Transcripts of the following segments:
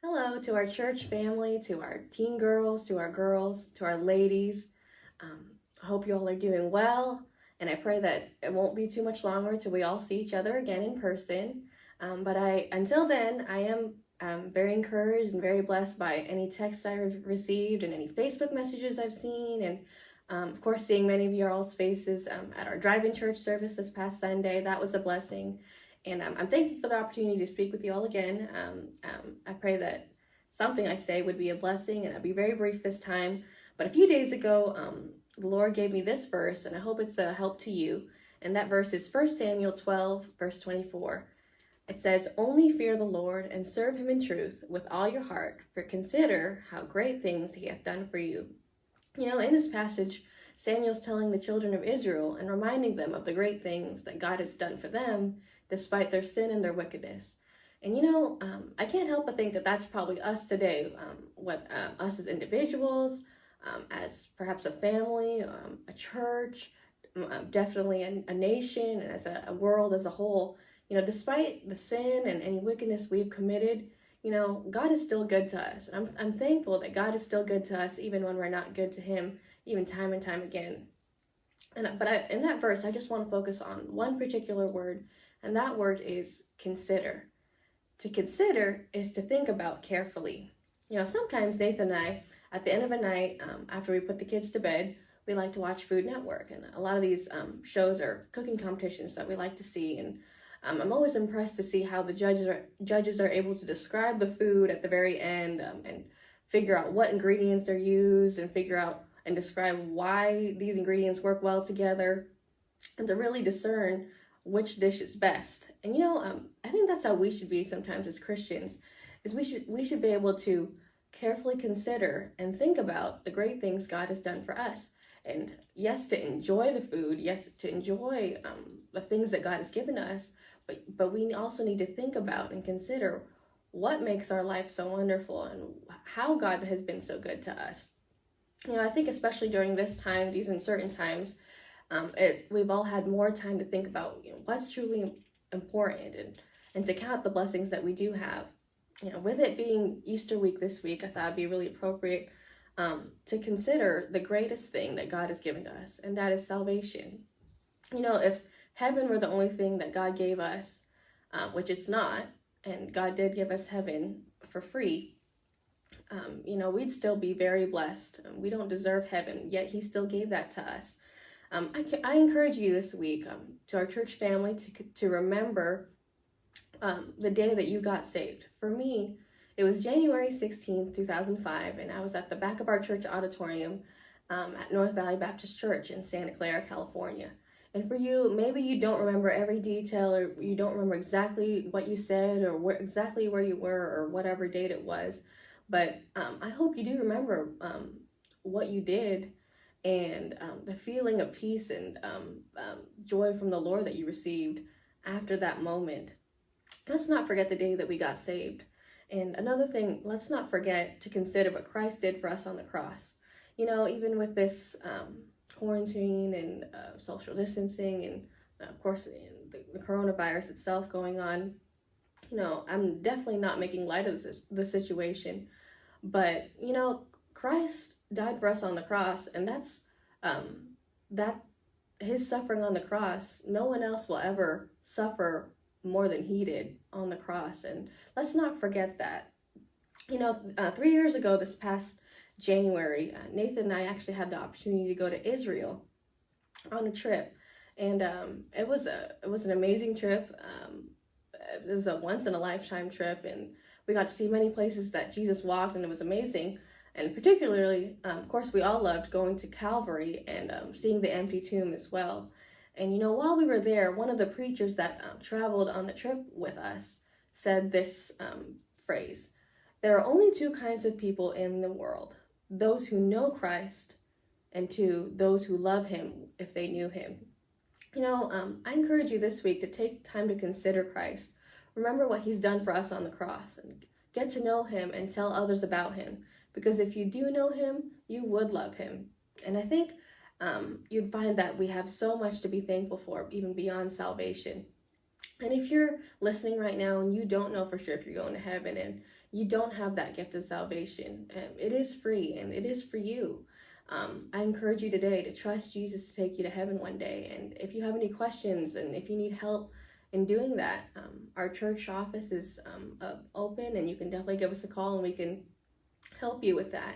Hello to our church family, to our teen girls, to our girls, to our ladies. I hope you all are doing well, and I pray that it won't be too much longer till we all see each other again in person. Until then, I am very encouraged and very blessed by any texts I've received and any Facebook messages I've seen, and of course, seeing many of your all's faces at our drive-in church service this past Sunday. That was a blessing. And I'm thankful for the opportunity to speak with you all again. I pray that something I say would be a blessing, and I'll be very brief this time. But a few days ago, the Lord gave me this verse, and I hope it's a help to you. And that verse is 1 Samuel 12, verse 24. It says, "Only fear the Lord and serve him in truth with all your heart, for consider how great things he hath done for you." You know, in this passage, Samuel's telling the children of Israel and reminding them of the great things that God has done for them, despite their sin and their wickedness. And I can't help but think that that's probably us today, us as individuals, as perhaps a family, a church, definitely a nation, and as a world as a whole. Despite the sin and any wickedness we've committed, God is still good to us. I'm thankful that God is still good to us, even when we're not good to him, even time and time again. In that verse, I just want to focus on one particular word, and that word is consider. To consider is to think about carefully. Sometimes Nathan and I, at the end of a night, after we put the kids to bed, we like to watch Food Network. And a lot of these shows are cooking competitions that we like to see. And I'm always impressed to see how the judges are able to describe the food at the very end and figure out what ingredients are used and figure out and describe why these ingredients work well together, and to really discern which dish is best. And I think that's how we should be sometimes as Christians, is we should be able to carefully consider and think about the great things God has done for us. And yes, to enjoy the food, yes, to enjoy the things that God has given us, but we also need to think about and consider what makes our life so wonderful and how God has been so good to us. I think especially during this time, these uncertain times, we've all had more time to think about what's truly important and to count the blessings that we do have. With it being Easter week this week, I thought it'd be really appropriate to consider the greatest thing that God has given to us, and that is salvation. If heaven were the only thing that God gave us, which it's not, and God did give us heaven for free, we'd still be very blessed. We don't deserve heaven, yet he still gave that to us. I encourage you this week, to our church family, to remember the day that you got saved. For me, it was January 16th, 2005, and I was at the back of our church auditorium at North Valley Baptist Church in Santa Clara, California. And for you, maybe you don't remember every detail, or you don't remember exactly what you said, or exactly where you were, or whatever date it was. But I hope you do remember what you did, and the feeling of peace and joy from the Lord that you received after that moment. Let's not forget the day that we got saved. And another thing, let's not forget to consider what Christ did for us on the cross. Even with this quarantine and social distancing, and of course the coronavirus itself going on, I'm definitely not making light of the situation, but Christ died for us on the cross, and that's that his suffering on the cross, no one else will ever suffer more than he did on the cross. And let's not forget that. 3 years ago, this past January, Nathan and I actually had the opportunity to go to Israel on a trip, and it was an amazing trip. It was a once-in-a-lifetime trip, and we got to see many places that Jesus walked, and it was amazing. And particularly, of course, we all loved going to Calvary and seeing the empty tomb as well. And while we were there, one of the preachers that traveled on the trip with us said this phrase: "There are only two kinds of people in the world: those who know Christ, and those who love him if they knew him." I encourage you this week to take time to consider Christ. Remember what he's done for us on the cross, and get to know him and tell others about him. Because if you do know him, you would love him. And I think you'd find that we have so much to be thankful for, even beyond salvation. And if you're listening right now and you don't know for sure if you're going to heaven, and you don't have that gift of salvation. It is free and it is for you. I encourage you today to trust Jesus to take you to heaven one day. And if you have any questions and if you need help in doing that, our church office is open, and you can definitely give us a call and we can help you with that.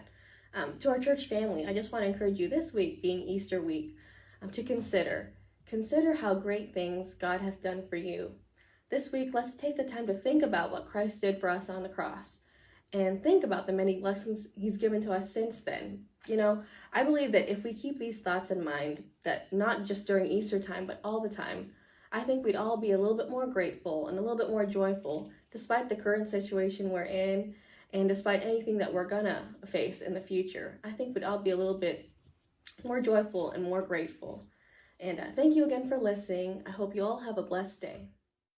To our church family, I just want to encourage you this week, being Easter week, to consider how great things God has done for you. This week, let's take the time to think about what Christ did for us on the cross and think about the many blessings he's given to us since then. I believe that if we keep these thoughts in mind, that not just during Easter time, but all the time, I think we'd all be a little bit more grateful and a little bit more joyful despite the current situation we're in and despite anything that we're gonna face in the future. I think we'd all be a little bit more joyful and more grateful. And thank you again for listening. I hope you all have a blessed day.